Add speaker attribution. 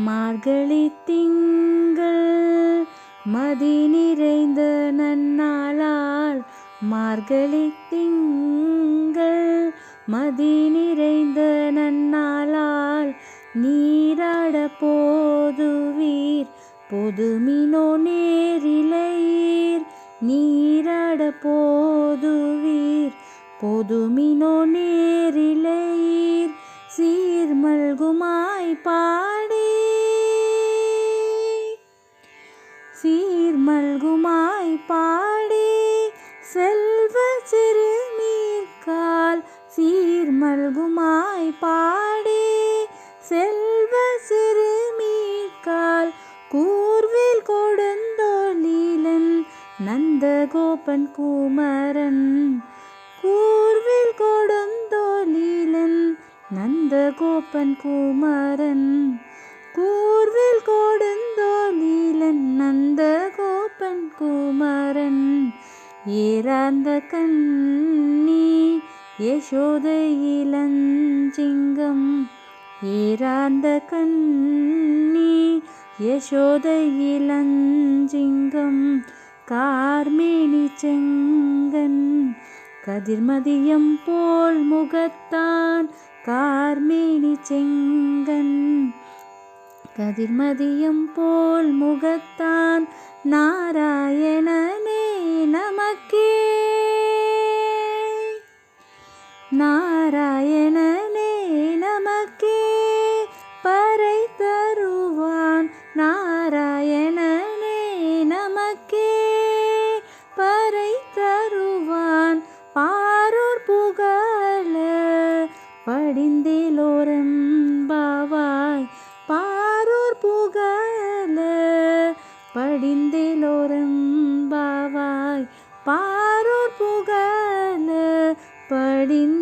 Speaker 1: மார்கழி திங்கள் மதி நிறைந்த நன்னாளால் மார்கழி திங்கள் மதி நிறைந்த நன்னாளால் நீராட போதுவீர் பொதுமினோ நேரிழையீர் நீராட போதுவீர் பொதுமினோ நேரிழையீர் சீர்மல்குமாய் பாடி சீர்மல்குமாய் பாடி செல்வ சிறுமீர்கால் சீர்மல்குமாய் பாடி செல்வ சிறுமீர்கால் கூர்வில் கொடுந்தோளிலன் நந்தகோபன் குமரன் கூர்வில் கொடுந்தோளிலன் நந்தகோபன் குமரன் கூர்வில் கொடுந்தோளிலன் நந்தகோபன் குமரன் ஏராந்த கண்ணி யசோதை இளஞ்சிங்கம் ஏராந்த கண்ணி யசோதை இளஞ்சிங்கம் கார்மேனி செங்கன் கதிர்மதியம் போல் முகத்தான் கார்மேனி செங்கன் கதிர்மதியம் போல் முகத்தான் நாராயணனே நமக்கே நாராயணனே நமக்கே பறை தருவான் நாராயணனே நமக்கே பறை தருவான் பாரோர் புகழ படிந்தேலோரெம்பாவாய் பாரோர் புகழ படிந்தேலோரெம்பாவாய் பாரோர் புகழ படிந்தேலோரெம்பாவாய்